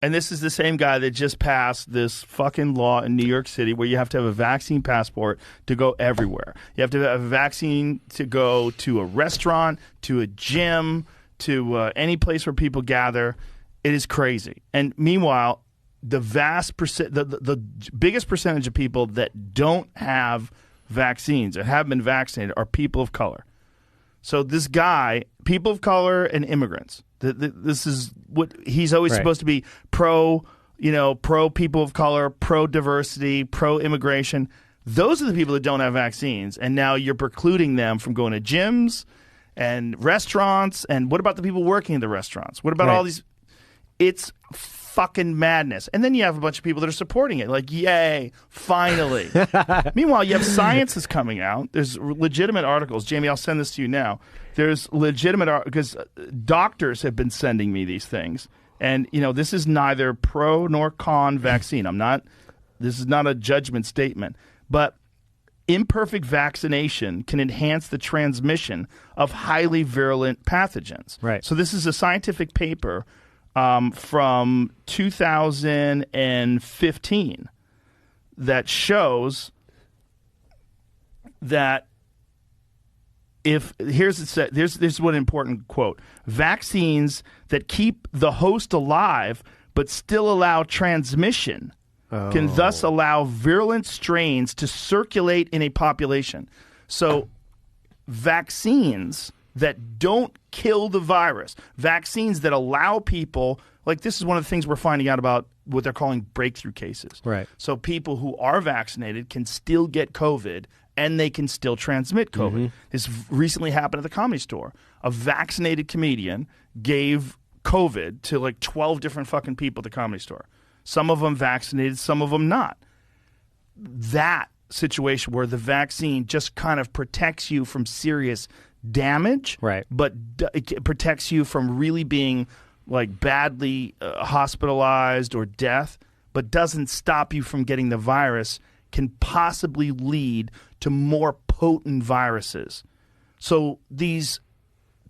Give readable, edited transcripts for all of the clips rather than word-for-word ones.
And this is the same guy that just passed this fucking law in New York City where you have to have a vaccine passport to go everywhere. You have to have a vaccine to go to a restaurant, to a gym, to any place where people gather. It is crazy. And meanwhile, the biggest percentage of people that don't have vaccines or have been vaccinated are people of color. So this guy, people of color and immigrants, this is what he's always supposed to be pro people of color, pro diversity, pro immigration. Those are the people that don't have vaccines, and now you're precluding them from going to gyms and restaurants. And what about the people working in the restaurants? What about all these? It's fucking madness. And then you have a bunch of people that are supporting it, like, yay, finally. Meanwhile, you have scientists coming out. There's legitimate articles. Jamie, I'll send this to you now. There's legitimate because doctors have been sending me these things. And, this is neither pro nor con vaccine. This is not a judgment statement. But imperfect vaccination can enhance the transmission of highly virulent pathogens. Right. So this is a scientific paper from 2015 that shows that here's one important quote: vaccines that keep the host alive but still allow transmission can thus allow virulent strains to circulate in a population. So vaccines that don't kill the virus, vaccines that allow people, like this is one of the things we're finding out about what they're calling breakthrough cases. Right. So people who are vaccinated can still get COVID and they can still transmit COVID. Mm-hmm. This recently happened at the Comedy Store. A vaccinated comedian gave COVID to like 12 different fucking people at the Comedy Store. Some of them vaccinated, some of them not. That situation where the vaccine just kind of protects you from serious damage, right? But it protects you from really being like badly hospitalized or death, but doesn't stop you from getting the virus, can possibly lead to more potent viruses. So these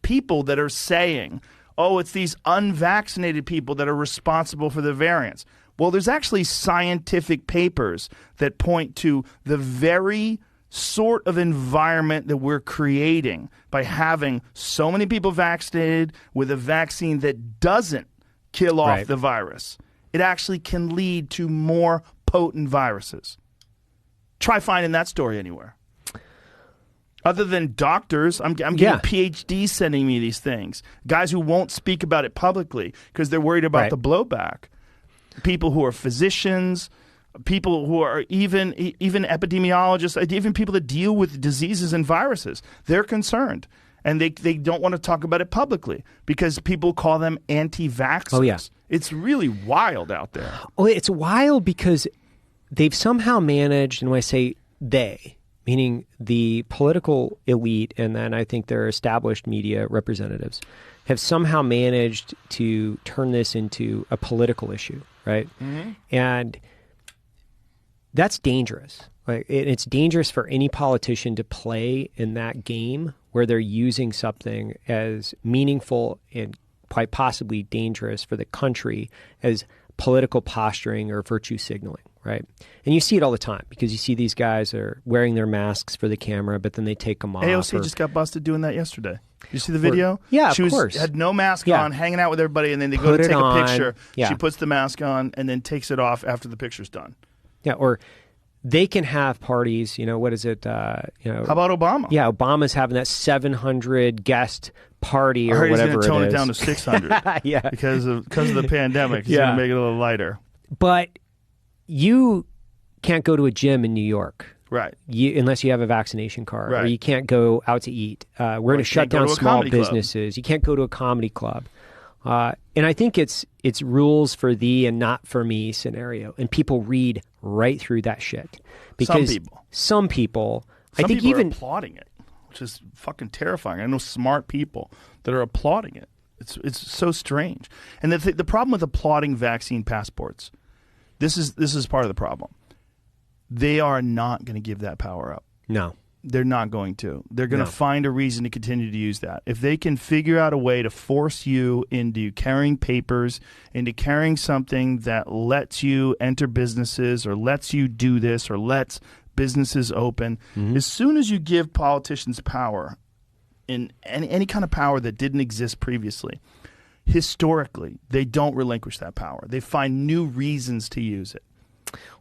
people that are saying, oh, it's these unvaccinated people that are responsible for the variants. Well, there's actually scientific papers that point to the very sort of environment that we're creating by having so many people vaccinated with a vaccine that doesn't kill off the virus. It actually can lead to more potent viruses. Try finding that story anywhere. Other than doctors, I'm getting PhDs sending me these things. Guys who won't speak about it publicly because they're worried about the blowback. People who are physicians, people who are even epidemiologists, even people that deal with diseases and viruses. They're concerned. And they don't want to talk about it publicly because people call them anti-vaxxers. Oh, yeah. It's really wild out there. Oh, it's wild because they've somehow managed, and when I say they, meaning the political elite and then I think their established media representatives, have somehow managed to turn this into a political issue, right? Mm-hmm. And that's dangerous. Like, it's dangerous for any politician to play in that game where they're using something as meaningful and quite possibly dangerous for the country as political posturing or virtue signaling, right? And you see it all the time because you see these guys are wearing their masks for the camera, but then they take them off. AOC just got busted doing that yesterday. You see the video? Yeah, she of course. Had no mask on, hanging out with everybody, and then they go to take a picture. Yeah. She puts the mask on and then takes it off after the picture's done. Yeah, or they can have parties, what is it? How about Obama? Yeah, Obama's having that 700 guest party or whatever it is. I heard he's going to tone it down to 600 yeah. because of the pandemic. He's going to make it a little lighter. But you can't go to a gym in New York. Right. Unless you have a vaccination card. Right. Or you can't go out to eat. We're going to shut down small businesses. You can't go to a comedy club. And I think it's rules for thee and not for me scenario. And people read right through that shit. Because some people I think even are applauding it, which is fucking terrifying. I know smart people that are applauding it. It's so strange. And the problem with applauding vaccine passports, this is part of the problem. They are not going to give that power up. No. They're not going to. They're going to No. find a reason to continue to use that. If they can figure out a way to force you into carrying papers, into carrying something that lets you enter businesses or lets you do this or lets businesses open, as soon as you give politicians power, in any kind of power that didn't exist previously, historically, they don't relinquish that power. They find new reasons to use it.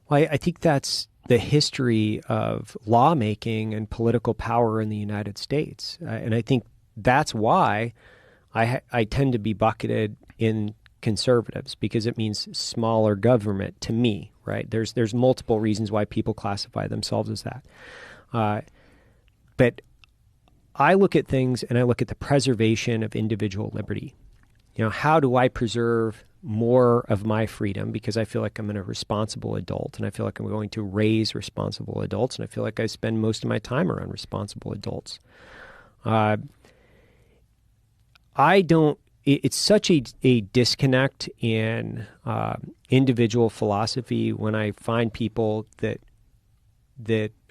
Well, I think that's the history of lawmaking and political power in the United States. And I think that's why I tend to be bucketed in conservatives, because it means smaller government to me, right? There's multiple reasons why people classify themselves as that. But I look at things and I look at the preservation of individual liberty. You know, how do I preserve more of my freedom, because I feel like I'm a responsible adult and I feel like I'm going to raise responsible adults, and I feel like I spend most of my time around responsible adults. It's such a disconnect in individual philosophy when I find people that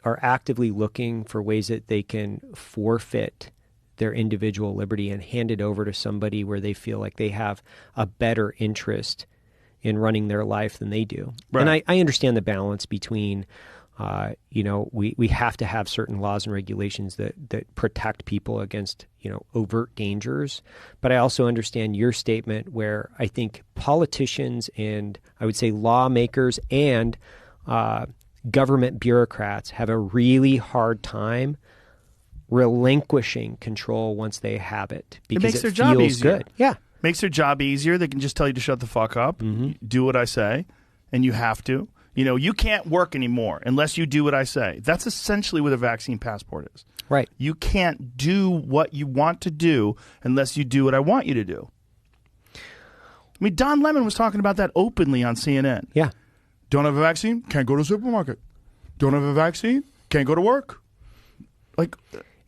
are actively looking for ways that they can forfeit their individual liberty and hand it over to somebody where they feel like they have a better interest in running their life than they do. Right. And I understand the balance between, we have to have certain laws and regulations that protect people against, overt dangers. But I also understand your statement where I think politicians and I would say lawmakers and government bureaucrats have a really hard time relinquishing control once they have it, because makes it their job feels easier. good. Yeah. Makes their job easier. They can just tell you to shut the fuck up, do what I say, and you have to. You can't work anymore unless you do what I say. That's essentially what a vaccine passport is. Right. You can't do what you want to do unless you do what I want you to do. I mean, Don Lemon was talking about that openly on CNN. Yeah. Don't have a vaccine? Can't go to the supermarket. Don't have a vaccine? Can't go to work. Like,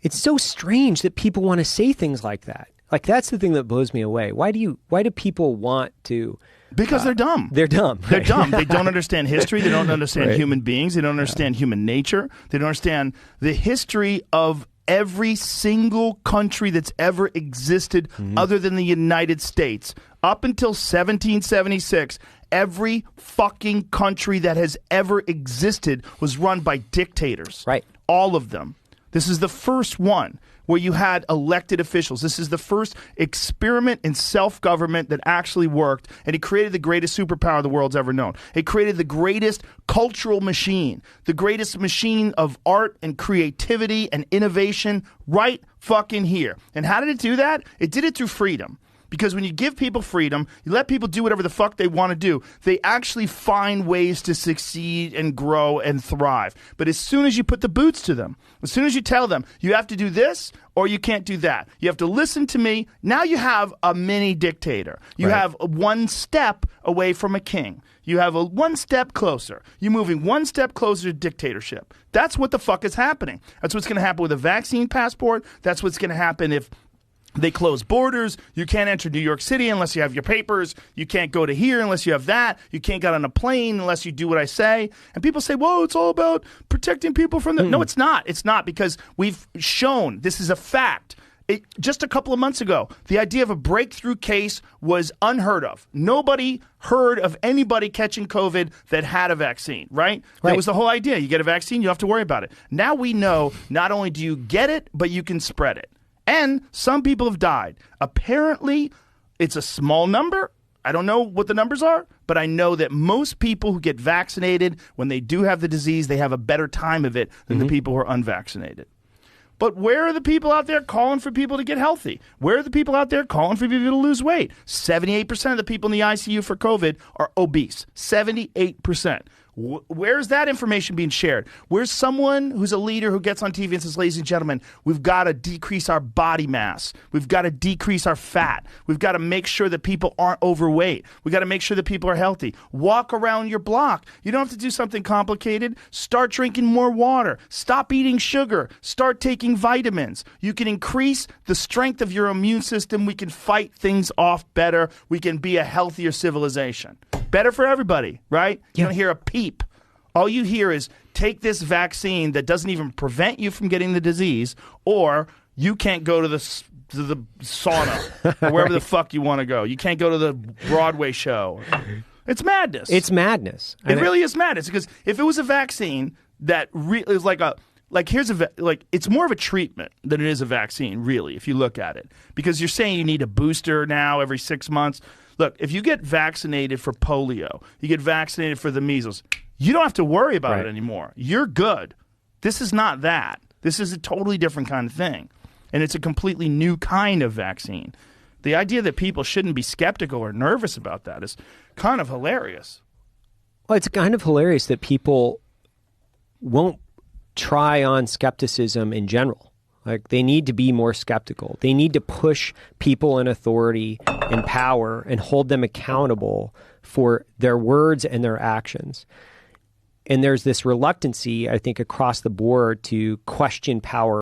it's so strange that people want to say things like that. Like, that's the thing that blows me away. Why do people want to? Because they're dumb. They're dumb. They're right? dumb. They don't understand history. They don't understand Right. human beings. They don't understand human nature. They don't understand the history of every single country that's ever existed other than the United States. Up until 1776, every fucking country that has ever existed was run by dictators. Right. All of them. This is the first one where you had elected officials. This is the first experiment in self-government that actually worked, and it created the greatest superpower the world's ever known. It created the greatest cultural machine, the greatest machine of art and creativity and innovation right fucking here. And how did it do that? It did it through freedom. Because when you give people freedom, you let people do whatever the fuck they want to do, they actually find ways to succeed and grow and thrive. But as soon as you put the boots to them, as soon as you tell them, you have to do this or you can't do that, you have to listen to me, now you have a mini dictator. You Right. have one step away from a king. You have a one step closer. You're moving one step closer to dictatorship. That's what the fuck is happening. That's what's going to happen with a vaccine passport. That's what's going to happen if they close borders. You can't enter New York City unless you have your papers. You can't go to here unless you have that. You can't get on a plane unless you do what I say. And people say, whoa, it's all about protecting people from the... No, it's not. It's not, because we've shown this is a fact. Just a couple of months ago, the idea of a breakthrough case was unheard of. Nobody heard of anybody catching COVID that had a vaccine, right? That was the whole idea. You get a vaccine, you don't have to worry about it. Now we know not only do you get it, but you can spread it. And some people have died. Apparently, it's a small number. I don't know what the numbers are, but I know that most people who get vaccinated, when they do have the disease, they have a better time of it than the people who are unvaccinated. But where are the people out there calling for people to get healthy? Where are the people out there calling for people to lose weight? 78% of the people in the ICU for COVID are obese. 78%. Where's that information being shared? Where's someone who's a leader who gets on TV and says, ladies and gentlemen, we've got to decrease our body mass. We've got to decrease our fat. We've got to make sure that people aren't overweight. We've got to make sure that people are healthy. Walk around your block. You don't have to do something complicated. Start drinking more water. Stop eating sugar. Start taking vitamins. You can increase the strength of your immune system. We can fight things off better. We can be a healthier civilization. Better for everybody, right? You don't hear a peep All you hear is take this vaccine that doesn't even prevent you from getting the disease, or you can't go to the sauna or wherever the fuck you want to go. You can't go to the Broadway show. It's madness. It's madness. It really is madness, because if it was a vaccine that is it's more of a treatment than it is a vaccine, really, if you look at it. Because you're saying you need a booster now every 6 months. Look, if you get vaccinated for polio, you get vaccinated for the measles, you don't have to worry about it anymore. You're good. This is not that. This is a totally different kind of thing. And it's a completely new kind of vaccine. The idea that people shouldn't be skeptical or nervous about that is kind of hilarious. Well, it's kind of hilarious that people won't try on skepticism in general. Like, they need to be more skeptical. They need to push people in authority and power and hold them accountable for their words and their actions. And there's this reluctancy, I think, across the board to question power